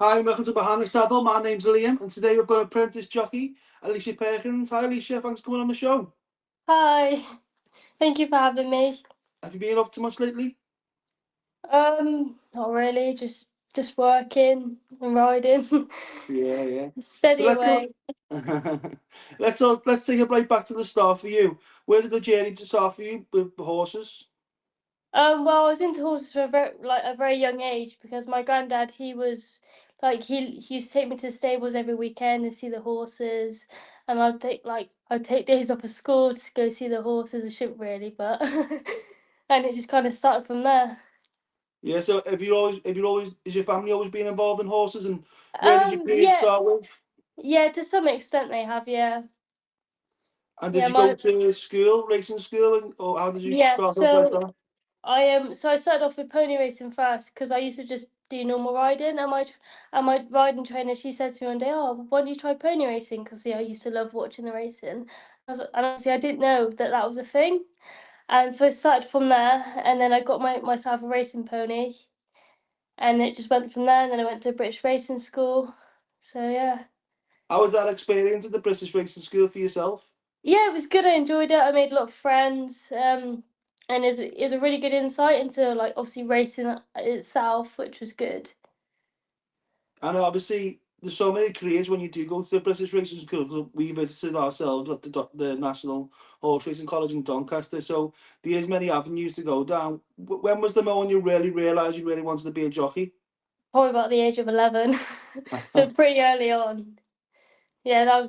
Hi, and welcome to Behind the Saddle. My name's Liam, and today we've got apprentice jockey Alicia Perkins. Hi, Alicia. Thanks for coming on the show. Hi, thank you for having me. Have you been up to much lately? Not really, just working and riding. Yeah, yeah. So Steady let's away. let's take it right back to the start for you. Where did the journey to start for you with the horses? Well, I was into horses for a very young age because my granddad, he was he used to take me to the stables every weekend and see the horses, and I'd take days off of school to go see the horses. I shouldn't really, but and it just kind of started from there. Yeah. So is your family always been involved in horses, and where did your parents Yeah, start with? yeah, to some extent they have, yeah, And did yeah. you go to school, racing school, or how did you Yeah, start off like so that? I started off with pony racing first because I used to just do normal riding, and my riding trainer, she said to me one day, "Oh, why don't you try pony racing?" Because I used to love watching the racing. And honestly, I didn't know that that was a thing, and so I started from there, and then I got myself a racing pony, and it just went from there. And then I went to British Racing School. So yeah. How was that experience at the British racing school for yourself? Yeah, it was good. I enjoyed it. I made a lot of friends. And it's a really good insight into like obviously racing itself, which was good. And obviously, there's so many careers when you do go to the British Racing School. 'Cause we visited ourselves at the National Horse Racing College in Doncaster. So there's many avenues to go down. When was the moment you really realised you really wanted to be a jockey? Probably about the age of 11, so pretty early on. Yeah, I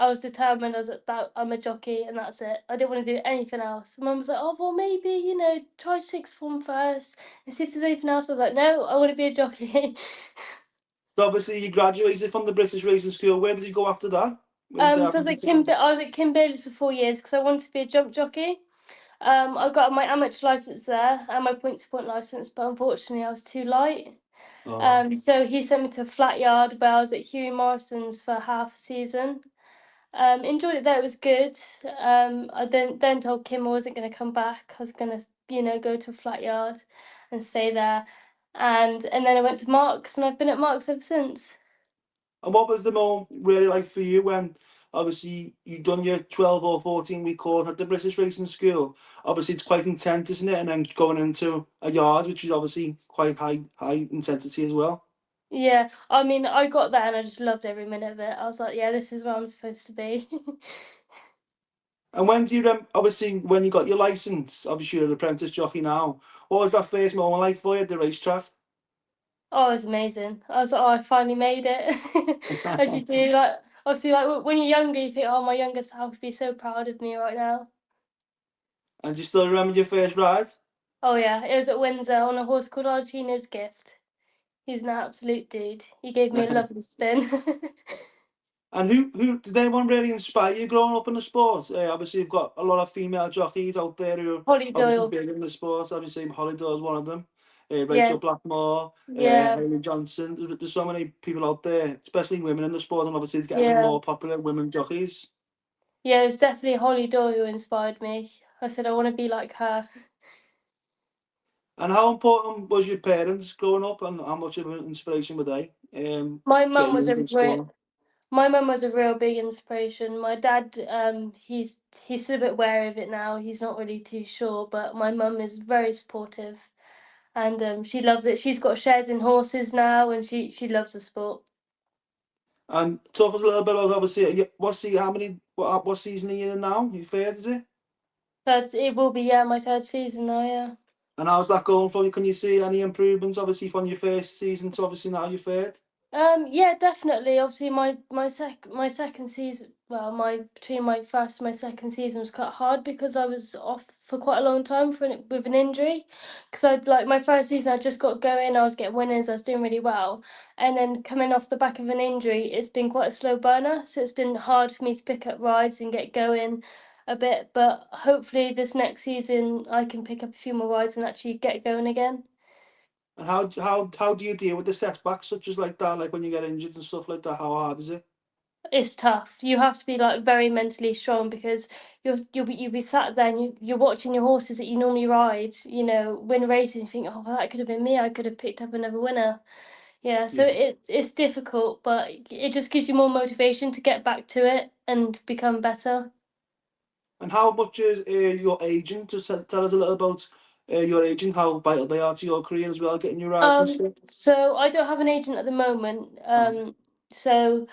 was determined. I was like, that I'm a jockey and that's it. I didn't want to do anything else. Mum was like, "Oh well, maybe try sixth form first and see if there's anything else." I was like, "No, I want to be a jockey." So obviously, you graduated from the British Racing School. Where did you go after that? Where did So that I was at Kim Bailey's for 4 years because I wanted to be a jump jockey. I got my amateur license there and my point to point license, but unfortunately I was too light. Oh. So he sent me to a flat yard where I was at Hughie Morrison's for half a season. Enjoyed it there, it was good. I then told Kim I wasn't going to come back. I was going to, go to a flat yard and stay there. And then I went to Marks and I've been at Marks ever since. And what was the moment really like for you when obviously you've done your 12 or 14-week course at the British Racing School? Obviously, it's quite intense, isn't it? And then going into a yard, which is obviously quite high intensity as well. Yeah, I mean, I got there and I just loved every minute of it. I was like, yeah, this is where I'm supposed to be. And when do you obviously when you got your license, obviously you're an apprentice jockey now. What was that first moment like for you at the racetrack? Oh, it was amazing. I was like, oh, I finally made it. As you do, like obviously, like when you're younger, you think, oh, my younger self would be so proud of me right now. And do you still remember your first ride? Oh yeah, it was at Windsor on a horse called Argina's Gift. He's an absolute dude. He gave me a lovely spin. And who did anyone really inspire you growing up in the sport? Obviously, you've got a lot of female jockeys out there who are Holly obviously Doyle. big in the sport. Obviously, Holly is one of them. Yeah, Rachel Blackmore, yeah, Haley Johnson. There's so many people out there, especially women in the sport, and obviously it's getting yeah, more popular. Women jockeys. yeah. It was definitely Holly Doyle who inspired me. I said I want to be like her. And how important was your parents growing up, and how much of an inspiration were they? My mum Getting you was a into re- sport. My mum was a real big inspiration. My dad, he's still a bit wary of it now. He's not really too sure, but my mum is very supportive, and she loves it. She's got shares in horses now, and she loves the sport. And talk us a little bit about obviously how many what season are you in now? You third, is it? But it will be, yeah, my third season now, yeah. And how's that going for you? Can you see any improvements, obviously, from your first season to obviously now your third? Yeah, definitely. Obviously, my second season, well, my between my first and my second season was quite hard because I was off for quite a long time with an injury. Because I like my first season, I just got going, I was getting winners, I was doing really well, and then coming off the back of an injury, it's been quite a slow burner. So it's been hard for me to pick up rides and get going a bit. But hopefully, this next season, I can pick up a few more rides and actually get going again. And how do you deal with the setbacks such as like that, like when you get injured and stuff like that? How hard is it? It's tough. You have to be like very mentally strong because you'll be sat there and you're watching your horses that you normally ride, win races and you think, oh well, that could have been me. I could have picked up another winner. Yeah, so Yeah. it's difficult, but it just gives you more motivation to get back to it and become better. And how much is your agent? Just tell us a little about your agent, how vital they are to your career as well, getting you right and stuff. So I don't have an agent at the moment. Oh, So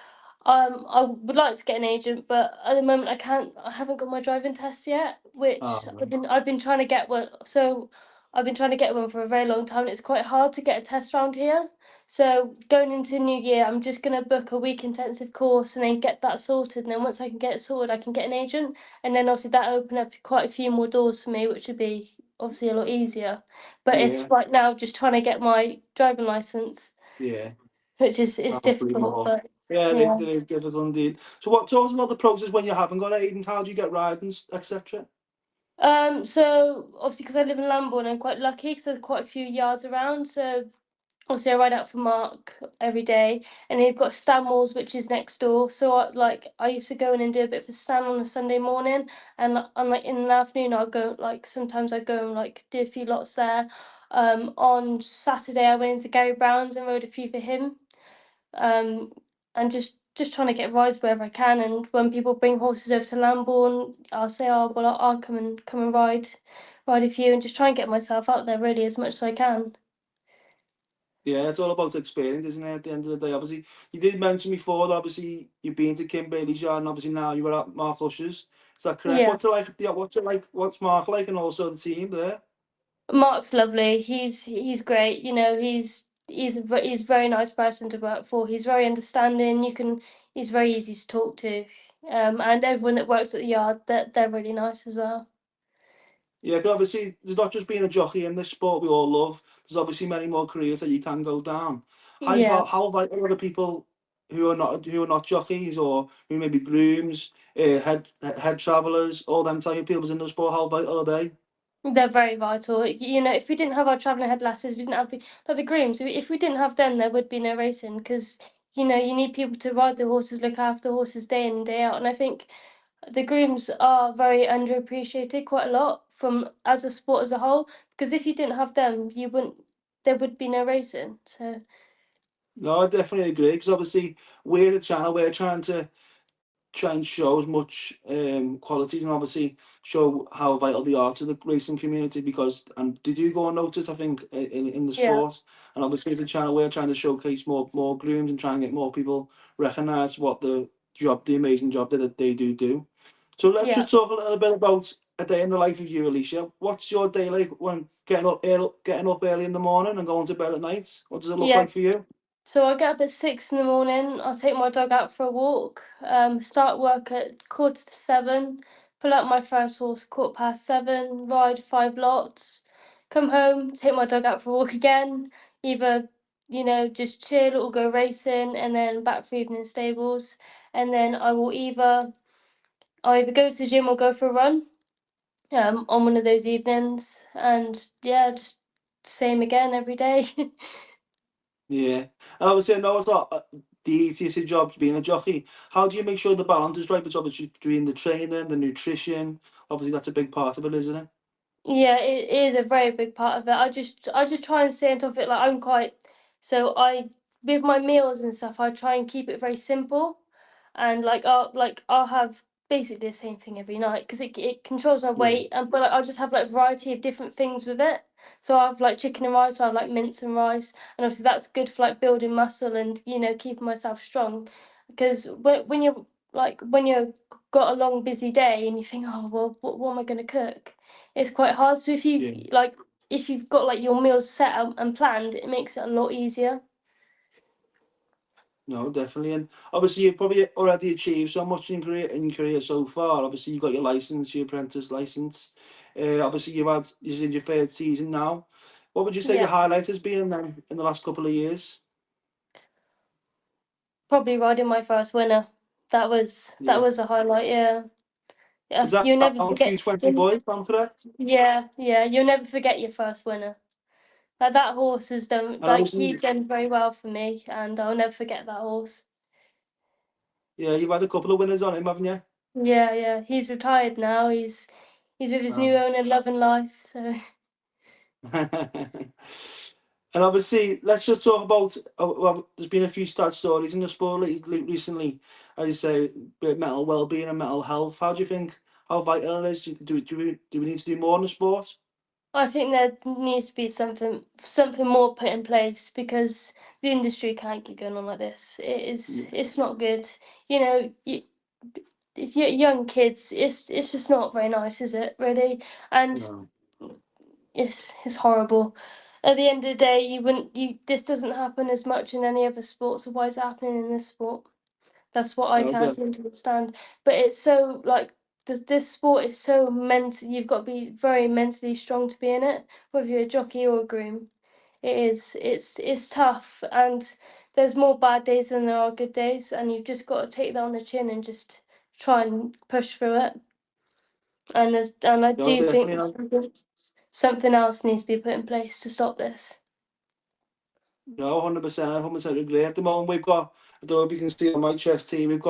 I would like to get an agent, but at the moment I can't. I haven't got my driving test yet, which oh, I've been trying to get one. So I've been trying to get one for a very long time, and it's quite hard to get a test round here. So going into New Year, I'm just gonna book a week intensive course and then get that sorted. And then once I can get it sorted, I can get an agent, and then obviously that open up quite a few more doors for me, which would be obviously a lot easier. But it's yeah, right now just trying to get my driving license, yeah. which is Probably difficult, more. but Yeah, yeah. it is difficult indeed. So what talks about the process when you haven't got an agent? How do you get rides, etc.? So obviously because I live in Lambourne, I'm quite lucky because there's quite a few yards around. So obviously I ride out for Mark every day, and they've got Stanmore's, which is next door. So I used to go in and do a bit of a stand on a Sunday morning, and like in the afternoon I'll go, like sometimes I go and like do a few lots there. On Saturday I went into Gary Brown's and rode a few for him. um, and just trying to get rides wherever I can. And when people bring horses over to Lambourne, I'll say, "Oh, well, I'll come and ride a few," and just try and get myself out there really as much as I can. Yeah, it's all about experience, isn't it? At the end of the day, obviously, you did mention before that obviously you've been to Kim Bailey's yard, and obviously now you were at Mark Usher's. Is that correct? Yeah, What's it like? Yeah, what's it like? What's Mark like, and also the team there? Mark's lovely. He's great. You know, he's a very nice person to work for. He's very understanding. He's very easy to talk to. And everyone that works at the yard, they're really nice as well. Yeah, 'cause obviously there's not just being a jockey in this sport we all love. There's obviously many more careers that you can go down. Yeah. How vital are the people who are not jockeys or who may be grooms, head travellers, all them type of people in the sport? How vital are they? They're very vital. You know, if we didn't have our travelling head lasses, we didn't have the grooms. If we didn't have them, there would be no racing because you know you need people to ride the horses, look after horses day in and day out. And I think the grooms are very underappreciated quite a lot from as a sport as a whole. Because if you didn't have them, you wouldn't. There would be no racing. So No, I definitely agree because obviously we're the channel. We're trying to try and show as much qualities and obviously show how vital they are to the racing community because and they do go unnoticed I think in the yeah, sport, and obviously as a channel we're trying to showcase more grooms and try and get more people recognise what the amazing job that they do. So let's yeah, just talk a little bit about a day in the life of you, Alicia. What's your day like when getting up early in the morning and going to bed at night? What does it look like for yes. you? So I get up at 6 in the morning. I'll take my dog out for a walk. Start work at 7:15. Pull out my first horse 7:15. Ride 5 lots. Come home. Take my dog out for a walk again. Either just chill or go racing, and then back for evening stables. And then I either go to the gym or go for a run. On one of those evenings, and yeah, just same again every day. Yeah, and obviously I know it's not the easiest of jobs being a jockey. How do you make sure the balance is right between the training, the nutrition? Obviously, that's a big part of it, isn't it? Yeah, it is a very big part of it. I just try and stay on top of it. Like I'm quite so I with my meals and stuff, I try and keep it very simple, and I'll have basically the same thing every night because it controls my Yeah. weight, and but like, I'll just have like variety of different things with it. So I have like chicken and rice, so I have like mince and rice, and obviously that's good for like building muscle and keeping myself strong. Because when you've got a long busy day and you think, oh well, what am I going to cook? It's quite hard. So Yeah. if you've got like your meals set out and planned, it makes it a lot easier. No, definitely, and obviously you've probably already achieved so much in your career so far. Obviously, you got your license, your apprentice license. Obviously, you're in your third season now. What would you say your Yeah, highlight has been in the last couple of years? probably riding my first winner. That Yeah. was a highlight. Yeah, Is yeah. that You'll never on forget. Q20 boys, if I'm correct? Yeah, yeah. You'll never forget your first winner. Like that horse has done. And Like he obviously, done very well for me, and I'll never forget that horse. yeah, you've had a couple of winners on him, haven't you? Yeah, yeah. He's retired now. He's with his new Oh. owner, Love and Life. So And And obviously, let's just talk about. Well, there's been a few sad stories in the sport recently. As you say, with mental well-being and mental health. How do you think? How vital it is? Do we need to do more in the sport? I think there needs to be something more put in place because the industry can't keep going on like this. It's not good. You know, young kids. It's just not very nice, is it? Really, and No. it's horrible. At the end of the day, you wouldn't you this doesn't happen as much in any other sport, so why is it happening in this sport? That's what I No, can't but seem to understand. But it's so like this sport is so mental. You've got to be very mentally strong to be in it, whether you're a jockey or a groom. It is. It's tough, and there's more bad days than there are good days, and you've just got to take that on the chin and just try and push through it. And I no, do definitely think not. something else needs to be put in place to stop this. No, 100%. I 100% agree. At the moment, we've got. I don't know if you can see on my chest here. We've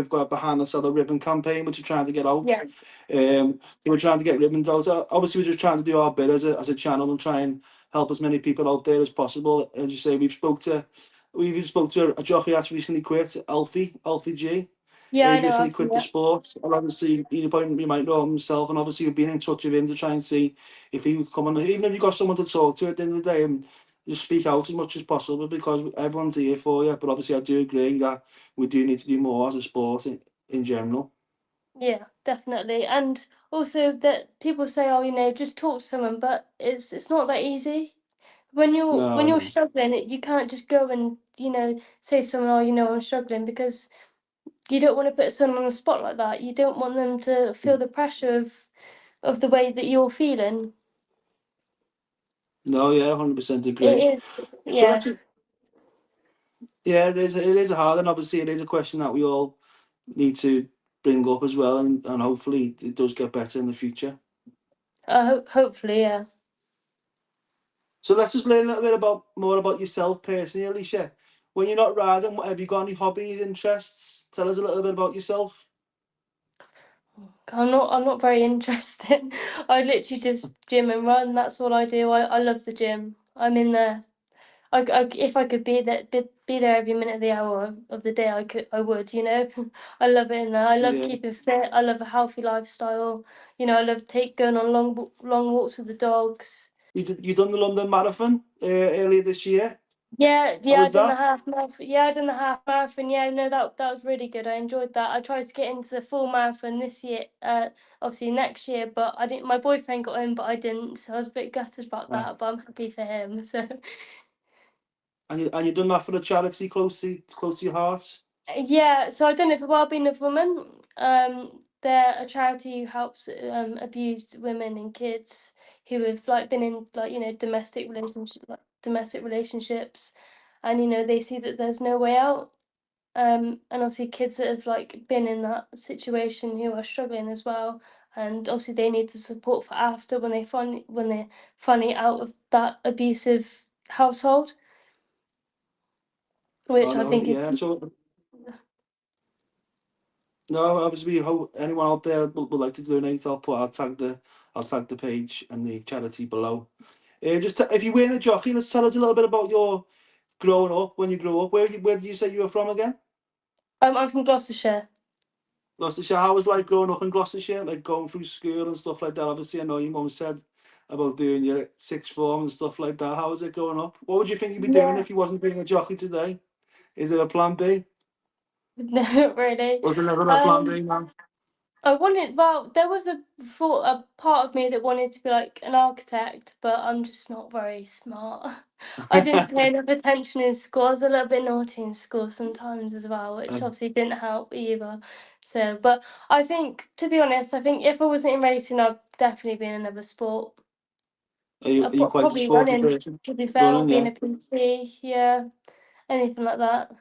got behind us the ribbon campaign, which we're trying to get out. Yeah. So we're trying to get ribbons out. Obviously, we're just trying to do our bit as a channel and try and help as many people out there as possible. As you say, we even spoke to a jockey that's recently quit, Alfie G. Yeah, I He's know. recently Alfie, quit the yeah. sport, and obviously you might know him himself, and obviously we've been in touch with him to try and see if he would come on. Even if you got someone to talk to at the end of the day, and just speak out as much as possible because everyone's here for you. But obviously, I do agree that we do need to do more as a sport in general. Yeah, definitely. And also that people say, oh, just talk to someone, but it's not that easy. No, When you're no, struggling, you can't just go and, say to someone, oh, I'm struggling, because you don't want to put someone on the spot like that. You don't want them to feel the pressure of the way that you're feeling. no, yeah, 100% It agree. is, So yeah. let's, yeah, it is hard, and obviously it is a question that we all need to bring up as well, and hopefully it does get better in the future. Hopefully, yeah. So let's just learn a little bit more about yourself personally, Alicia. When you're not riding, have you got any hobbies, interests? Tell us a little bit about yourself. I'm not very interested. I literally just gym and run. That's all I do. I love the gym. I'm in there. If I could be there every minute of the hour of the day, I would, I love it in there. I love Yeah, keeping fit. I love a healthy lifestyle. I love going on long walks with the dogs. you done the London Marathon earlier this year. How Yeah, I was done the that? half marathon. Yeah, I done the half marathon. Yeah, no, that was really good. I enjoyed that. I tried to get into the full marathon this year, obviously next year, but I didn't. My boyfriend got in, but I didn't, so I was a bit gutted about Right. that. But I'm happy for him. So. And you done that for a charity close to your heart. Yeah, so I don't know for Wellbeing of Women. They're a charity who helps abused women and kids who have been in domestic relationships, and they see that there's no way out. And obviously kids that have been in that situation who are struggling as well, and obviously they need the support for after when they're finally out of that abusive household, Oh which I no, think is yeah. So no, obviously, hope anyone out there would like to donate. I'll tag the page and the charity below. If you weren't a jockey, let's tell us a little bit about your growing up. When you grew up, where did you say you were from again? I'm from Gloucestershire. Gloucestershire. How was like growing up in Gloucestershire, like going through school and stuff like that? Obviously, I know your mum said about doing your sixth form and stuff like that. How was it growing up? What would you think you'd be doing Yeah. if you wasn't being a jockey today? Is there a plan B? No, really. Was there never a plan Um, B, man? there was a part of me that wanted to be like an architect, but I'm just not very smart. I didn't pay enough attention in school. I was a little bit naughty in school sometimes as well, which obviously didn't help either. So, but I think, to be honest, I think if I wasn't in racing, I'd definitely be in another sport. Are you quite a Probably sporty running, person? to be fair, or Running, being yeah. a PT, yeah, anything like that.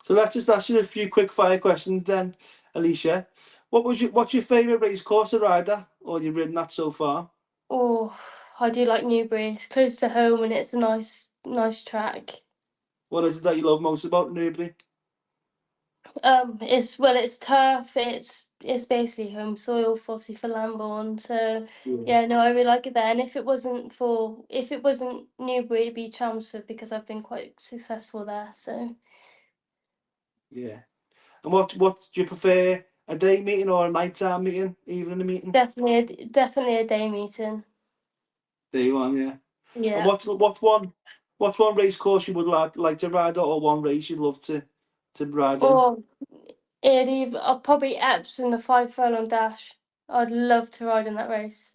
So let's just ask you a few quick fire questions then, Alicia. What's your favourite race course to ride at, or you've ridden that so far? Oh, I do like Newbury. It's close to home and it's a nice track. What is it that you love most about Newbury? It's well, it's turf. It's basically home soil for obviously for Lambourne. So Yeah, yeah, no, I really like it there. And if it wasn't Newbury, it'd be Chelmsford because I've been quite successful there. So yeah. And what do you prefer? A day meeting or a nighttime meeting? Evening meeting? definitely a day meeting. Day one, yeah. And Yeah. what's one race course you would like to ride, or one race you'd love to ride in? Or I'll probably Epps in the 5 furlong dash. I'd love to ride in that race.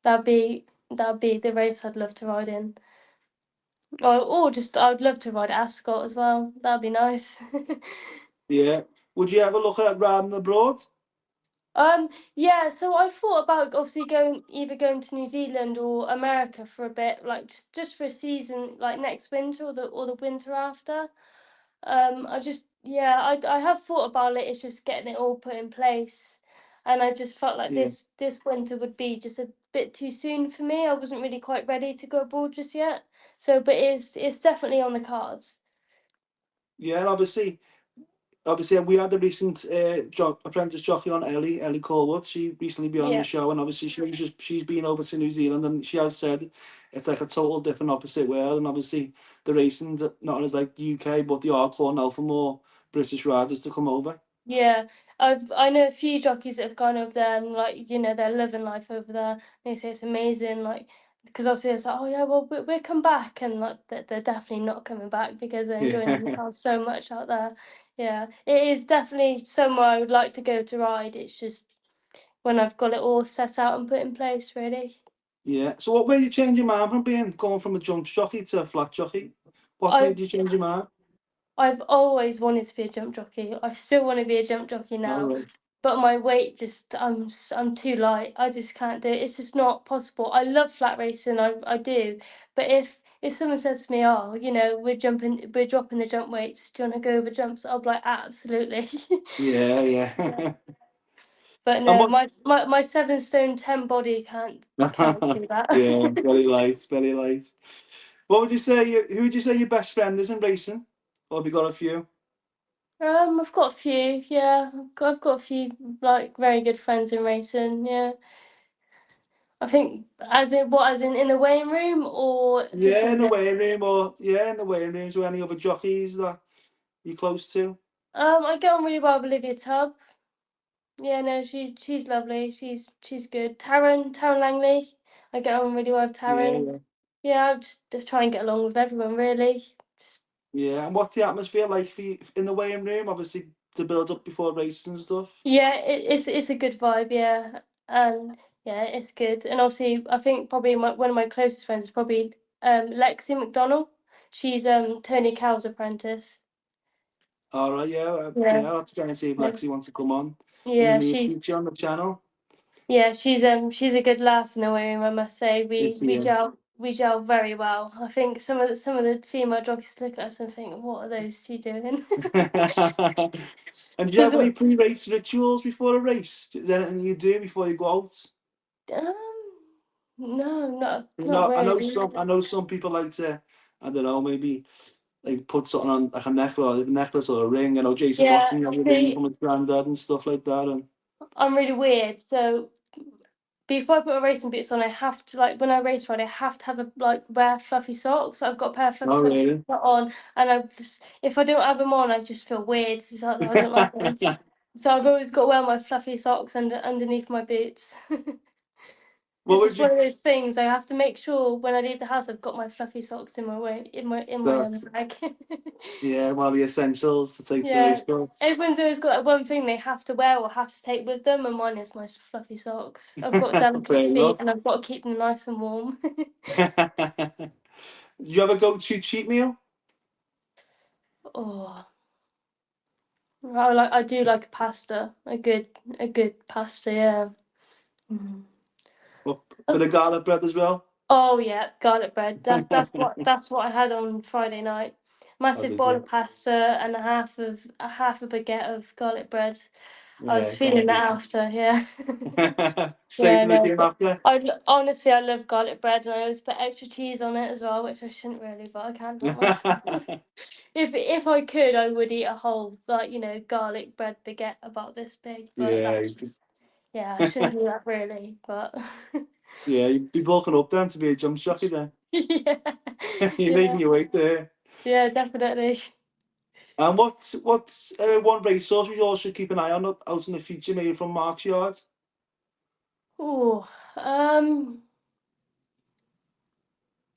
That'd be the race I'd love to ride in. Or just I'd love to ride Ascot as well. That'd be nice. Yeah. Would you ever look at riding abroad? Yeah, so I thought about obviously going to New Zealand or America for a bit, like just for a season, like next winter or the winter after. I just yeah, I have thought about it. It's just getting it all put in place, and I just felt like Yeah. this winter would be just a bit too soon for me. I wasn't really quite ready to go abroad just yet. So, but it's definitely on the cards. Yeah, and obviously we had the recent apprentice jockey on, Ellie Colwood. She recently been on the Yeah. show, and obviously she's been over to New Zealand, and she has said it's like a total different opposite world. And obviously the racing not as like UK, but they are calling out for more British riders to come over. Yeah, I know a few jockeys that have gone over there and like they're living life over there. They say it's amazing, like because obviously it's like oh yeah, well we'll come back and like they're definitely not coming back because they're enjoying Yeah, themselves so much out there. Yeah, it is definitely somewhere I would like to go to ride. It's just when I've got it all set out and put in place, really. yeah. So what made you change your mind from going from a jump jockey to a flat jockey? What I made you change your mind? I've always wanted to be a jump jockey. I still want to be a jump jockey All now, right. but my weight just I'm too light. I just can't do it. It's just not possible. I love flat racing. I do, but if someone says to me, "Oh, we're dropping the jump weights. Do you want to go over jumps?" I'll be like, "Absolutely." Yeah, Yeah. yeah. But And no, what? my 7 stone 10 body can't do that. Yeah, very light, very light. What would you say? Who would you say your best friend is in racing? Or have you got a few? I've got a few. Yeah, I've got a few like very good friends in racing. Yeah. I think as in the weighing room or just Yeah, in in the general. weighing room, or yeah, in the weighing rooms, or any other jockeys that you're close to? I get on really well with Olivia Tubb. Yeah, no, she's lovely. She's good. Taryn Langley. I get on really well with Yeah, Taryn. yeah, Yeah, I just try and get along with everyone really. Just, yeah. And what's the atmosphere like for you in the weighing room? Obviously, to build up before races and stuff. yeah, it's a good vibe. Yeah, and yeah, it's good. And obviously, I think probably one of my closest friends is probably Lexi McDonald. She's Tony Cowell's apprentice. All right, yeah, Yeah, yeah. I'll have to try and see if yeah, Lexi wants to come on in the yeah. near future on the channel. Yeah, she's a good laugh in the way room, I must say. It's yeah. We gel very well. I think some of the female jockeys look at us and think, what are those two doing? And do you have any Because pre-race rituals before a race? Is there anything you do before you go out? no, You not know, really. I know some people like to, I don't know, maybe like put something on like a necklace or a ring. I know Jason Yeah, Botton has a ring see, from his granddad and stuff like that. And I'm really weird. So before I put my racing boots on, I have to like when I race ride, I have to have a like wear fluffy socks. So I've got a pair of fluffy oh socks to really? put on, and I just if I don't have them on, I just feel weird. So I don't like them. So I've always got to wear my fluffy socks underneath my boots. What It's would just one you? of those things. I have to make sure when I leave the house, I've got my fluffy socks in my way in my That's bag. yeah, one of the essentials to take to the Yeah, race course. everyone's always got that one thing they have to wear or have to take with them, and mine is my fluffy socks. I've got Fair delicate feet, enough. and I've got to keep them nice and warm. Do you ever go to cheat meal? Oh, I do like a pasta, a good pasta, yeah. Mm. Or Oh, bit of garlic bread as well? oh yeah, garlic bread. That's what I had on Friday night. Oh, Massive did bowl you? of pasta and a half of a baguette of garlic bread. I Yeah, was feeling garlic that is after, yeah. straight Yeah, in the no, gym but after. honestly, I love garlic bread, and I always put extra cheese on it as well, which I shouldn't really, but I can't help myself. If I could, I would eat a whole, like, garlic bread baguette about this big, but Yeah, that's just, yeah, I shouldn't do that really, but yeah, you'd be bulking up then to be a jump jockey then. yeah, You're yeah, making your weight there. yeah, definitely. And what's one race horse we all should keep an eye on out in the future, maybe from Mark's yard? Oh,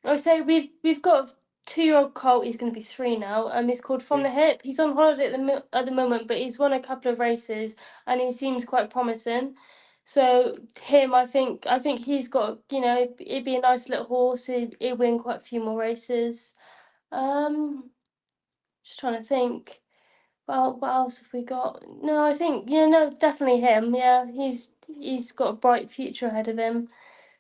I would say we've got a 2-year-old colt. He's going to be 3 now. He's called From Yeah. the Hip. He's on holiday at the moment, but he's won a couple of races and he seems quite promising. So him, I think he's got, it'd be a nice little horse. He'd win quite a few more races. Just trying to think. Well, what else have we got? No, I think, no, definitely him. Yeah, he's got a bright future ahead of him.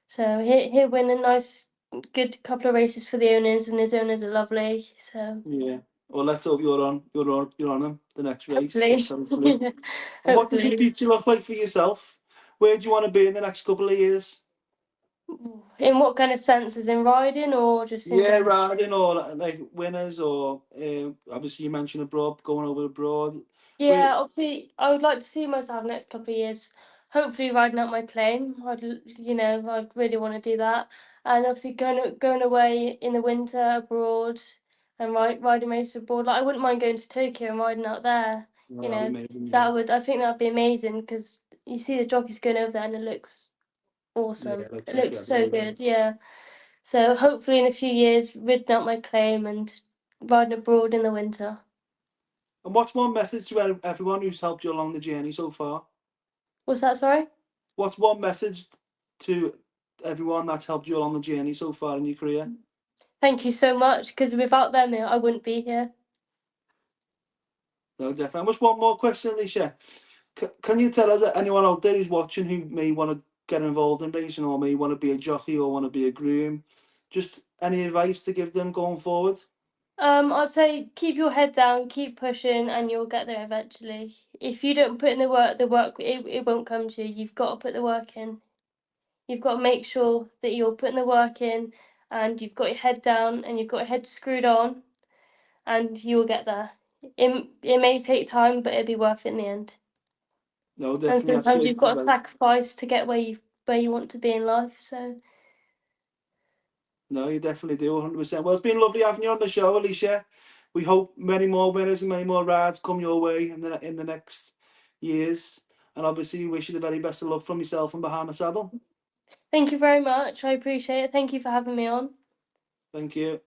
So he'll win a nice, good couple of races for the owners, and his owners are lovely. So Yeah. Well, let's hope you're on them the next race. hopefully, Hopefully. And what does the hopefully. future look like for yourself? Where do you want to be in the next couple of years? In what kind of sense? As in riding or just in Yeah, general? riding or like winners or obviously you mentioned abroad, going over abroad. Where Yeah, obviously, I would like to see myself next couple of years. Hopefully, riding out my claim. I'd really want to do that, and obviously going away in the winter abroad and riding races abroad. Like I wouldn't mind going to Tokyo and riding out there. well, You that'd be know, amazing, yeah. I think that'd be amazing because you see the jockeys going over there and it looks Yeah, awesome. it looks It looks so incredible. good, yeah. So hopefully in a few years, riding out my claim and riding abroad in the winter. And what's one message to everyone who's helped you along the journey so far? What's that? Sorry. What's one message to everyone that's helped you along the journey so far in your career? Thank you so much, because without them, I wouldn't be here. No, definitely. And just one more question, Alicia. Can you tell us anyone out there who's watching who may want to get involved in racing or may want to be a jockey or want to be a groom? Just any advice to give them going forward? I'd say keep your head down, keep pushing, and you'll get there eventually. If you don't put in the work it won't come to you. You've got to put the work in. You've got to make sure that you're putting the work in, and you've got your head down, and you've got your head screwed on, and you will get there. It may take time, but it'll be worth it in the end. No, And definitely. That's sometimes great you've got to advice. sacrifice to get where you want to be in life. So No, you definitely do, 100%. Well, it's been lovely having you on the show, Alicia. We hope many more winners and many more rides come your way in the next years. And obviously, we wish you the very best of luck from yourself and behind the saddle. thank you very much. I appreciate it. Thank you for having me on. Thank you.